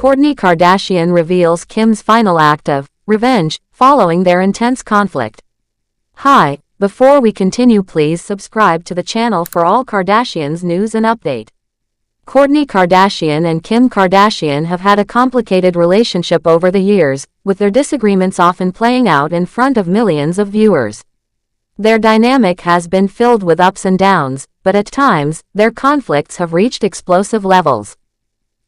Kourtney Kardashian reveals Kim's final act of revenge following their intense conflict. Hi, before we continue, please subscribe to the channel for all Kardashians news and update. Kourtney Kardashian and Kim Kardashian have had a complicated relationship over the years, with their disagreements often playing out in front of millions of viewers. Their dynamic has been filled with ups and downs, but at times, their conflicts have reached explosive levels.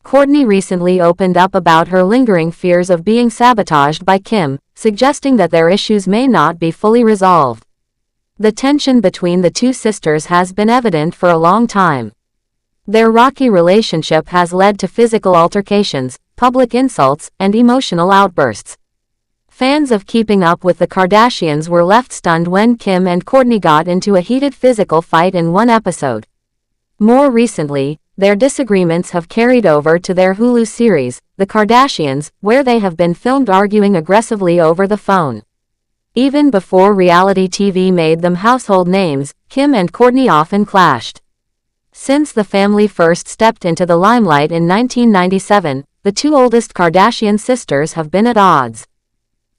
Kourtney recently opened up about her lingering fears of being sabotaged by Kim, suggesting that their issues may not be fully resolved. The tension between the two sisters has been evident for a long time. Their rocky relationship has led to physical altercations, public insults, and emotional outbursts. Fans of Keeping Up with the Kardashians were left stunned when Kim and Kourtney got into a heated physical fight in one episode. More recently, their disagreements have carried over to their Hulu series, The Kardashians, where they have been filmed arguing aggressively over the phone. Even before reality TV made them household names, Kim and Kourtney often clashed. Since the family first stepped into the limelight in 1997, the two oldest Kardashian sisters have been at odds.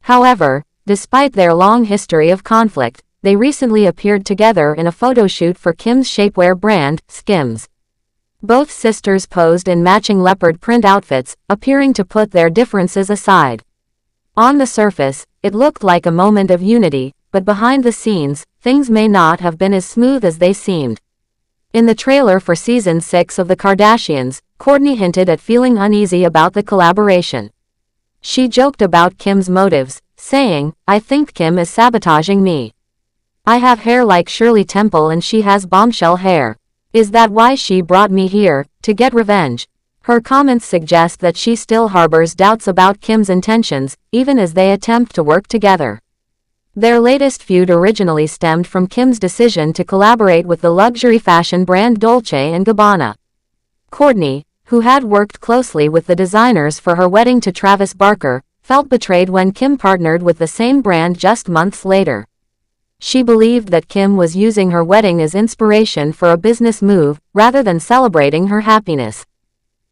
However, despite their long history of conflict, they recently appeared together in a photo shoot for Kim's shapewear brand, Skims. Both sisters posed in matching leopard print outfits, appearing to put their differences aside. On the surface, it looked like a moment of unity, but behind the scenes, things may not have been as smooth as they seemed. In the trailer for Season 6 of The Kardashians, Kourtney hinted at feeling uneasy about the collaboration. She joked about Kim's motives, saying, "I think Kim is sabotaging me. I have hair like Shirley Temple and she has bombshell hair. Is that why she brought me here, to get revenge?" Her comments suggest that she still harbors doubts about Kim's intentions, even as they attempt to work together. Their latest feud originally stemmed from Kim's decision to collaborate with the luxury fashion brand Dolce & Gabbana. Kourtney, who had worked closely with the designers for her wedding to Travis Barker, felt betrayed when Kim partnered with the same brand just months later. She believed that Kim was using her wedding as inspiration for a business move, rather than celebrating her happiness.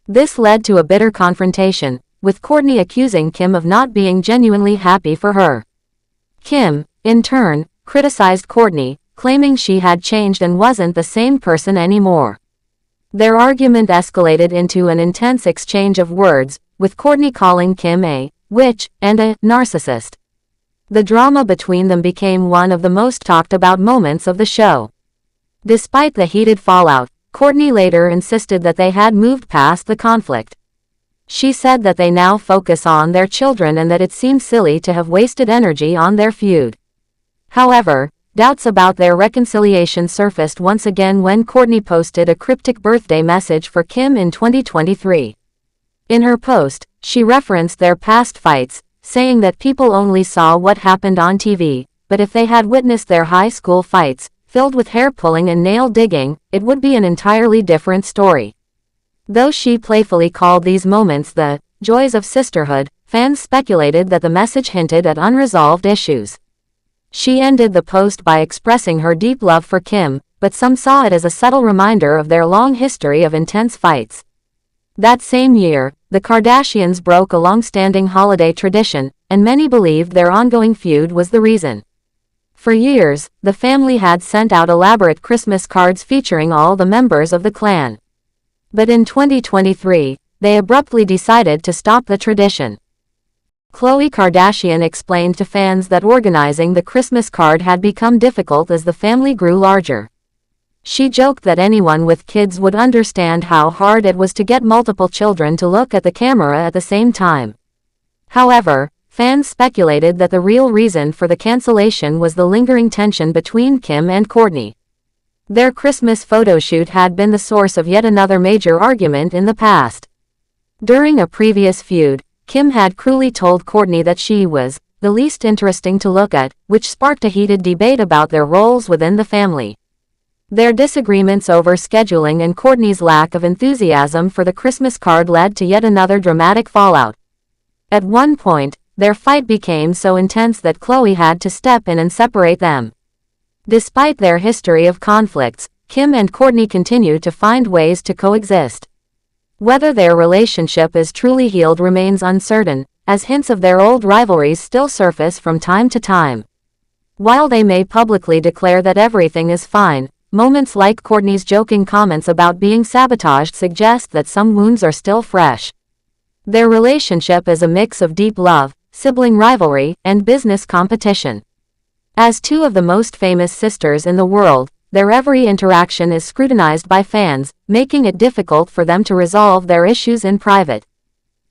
This led to a bitter confrontation, with Kourtney accusing Kim of not being genuinely happy for her. Kim, in turn, criticized Kourtney, claiming she had changed and wasn't the same person anymore. Their argument escalated into an intense exchange of words, with Kourtney calling Kim a witch and a narcissist. The drama between them became one of the most talked about moments of the show. Despite the heated fallout, Kourtney later insisted that they had moved past the conflict. She said that they now focus on their children and that it seemed silly to have wasted energy on their feud. However, doubts about their reconciliation surfaced once again when Kourtney posted a cryptic birthday message for Kim in 2023. In her post, she referenced their past fights, saying that people only saw what happened on TV, but if they had witnessed their high school fights, filled with hair pulling and nail digging, it would be an entirely different story. Though she playfully called these moments the joys of sisterhood, fans speculated that the message hinted at unresolved issues. She ended the post by expressing her deep love for Kim, but some saw it as a subtle reminder of their long history of intense fights. That same year, the Kardashians broke a long-standing holiday tradition, and many believed their ongoing feud was the reason. For years, the family had sent out elaborate Christmas cards featuring all the members of the clan. But in 2023, they abruptly decided to stop the tradition. Khloe Kardashian explained to fans that organizing the Christmas card had become difficult as the family grew larger. She joked that anyone with kids would understand how hard it was to get multiple children to look at the camera at the same time. However, fans speculated that the real reason for the cancellation was the lingering tension between Kim and Kourtney. Their Christmas photo shoot had been the source of yet another major argument in the past. During a previous feud, Kim had cruelly told Kourtney that she was the least interesting to look at, which sparked a heated debate about their roles within the family. Their disagreements over scheduling and Kourtney's lack of enthusiasm for the Christmas card led to yet another dramatic fallout. At one point, their fight became so intense that Khloe had to step in and separate them. Despite their history of conflicts, Kim and Kourtney continue to find ways to coexist. Whether their relationship is truly healed remains uncertain, as hints of their old rivalries still surface from time to time. While they may publicly declare that everything is fine, moments like Kourtney's joking comments about being sabotaged suggest that some wounds are still fresh. Their relationship is a mix of deep love, sibling rivalry, and business competition. As two of the most famous sisters in the world, their every interaction is scrutinized by fans, making it difficult for them to resolve their issues in private.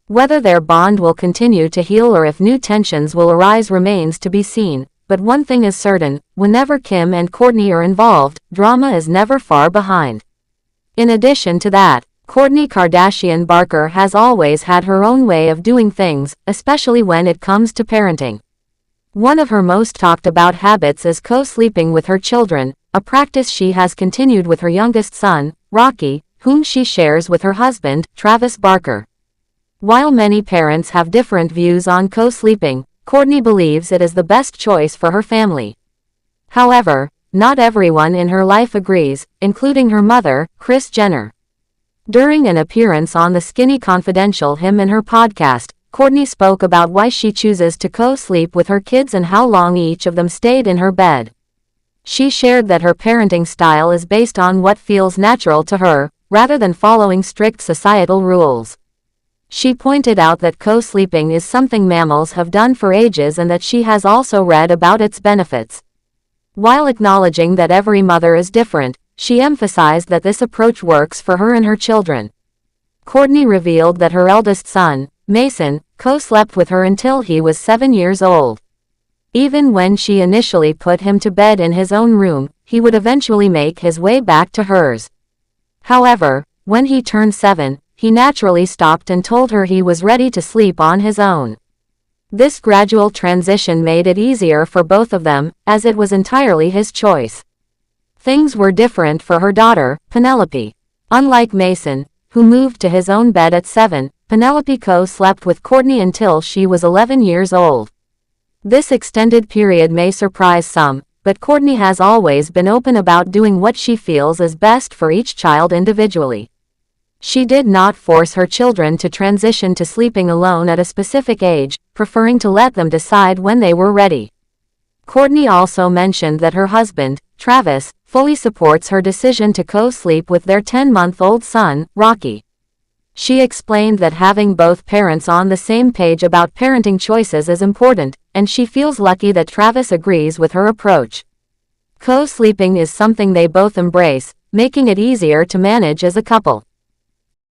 Whether their bond will continue to heal or if new tensions will arise remains to be seen, but one thing is certain: whenever Kim and Kourtney are involved, drama is never far behind. In addition to that, Kourtney Kardashian Barker has always had her own way of doing things, especially when it comes to parenting. One of her most talked about habits is co-sleeping with her children, a practice she has continued with her youngest son, Rocky, whom she shares with her husband, Travis Barker. While many parents have different views on co-sleeping, Kourtney believes it is the best choice for her family. However, not everyone in her life agrees, including her mother, Kris Jenner. During an appearance on the Skinny Confidential Him and Her podcast, Kourtney spoke about why she chooses to co-sleep with her kids and how long each of them stayed in her bed. She shared that her parenting style is based on what feels natural to her, rather than following strict societal rules. She pointed out that co-sleeping is something mammals have done for ages and that she has also read about its benefits. While acknowledging that every mother is different, she emphasized that this approach works for her and her children. Kourtney revealed that her eldest son, Mason, co-slept with her until he was 7 years old. Even when she initially put him to bed in his own room, he would eventually make his way back to hers. However, when he turned 7, he naturally stopped and told her he was ready to sleep on his own. This gradual transition made it easier for both of them, as it was entirely his choice. Things were different for her daughter, Penelope. Unlike Mason, who moved to his own bed at 7, Penelope co-slept with Kourtney until she was 11 years old. This extended period may surprise some, but Kourtney has always been open about doing what she feels is best for each child individually. She did not force her children to transition to sleeping alone at a specific age, preferring to let them decide when they were ready. Kourtney also mentioned that her husband, Travis, fully supports her decision to co-sleep with their 10-month-old son, Rocky. She explained that having both parents on the same page about parenting choices is important, and she feels lucky that Travis agrees with her approach. Co-sleeping is something they both embrace, making it easier to manage as a couple.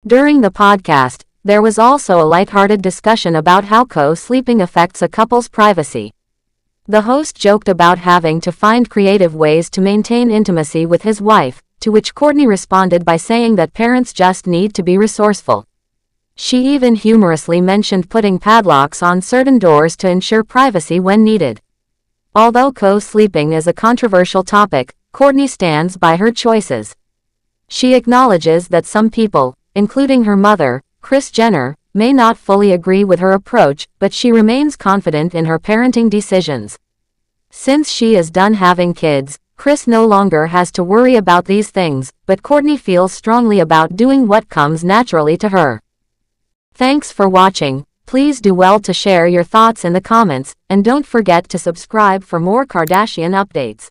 During the podcast, there was also a lighthearted discussion about how co-sleeping affects a couple's privacy. The host joked about having to find creative ways to maintain intimacy with his wife, to which Kourtney responded by saying that parents just need to be resourceful. She even humorously mentioned putting padlocks on certain doors to ensure privacy when needed. Although co-sleeping is a controversial topic, Kourtney stands by her choices. She acknowledges that some people, including her mother, Kris Jenner, may not fully agree with her approach, but she remains confident in her parenting decisions. Since she is done having kids, Kris no longer has to worry about these things, but Kourtney feels strongly about doing what comes naturally to her. Thanks for watching. Please do well to share your thoughts in the comments, and don't forget to subscribe for more Kardashian updates.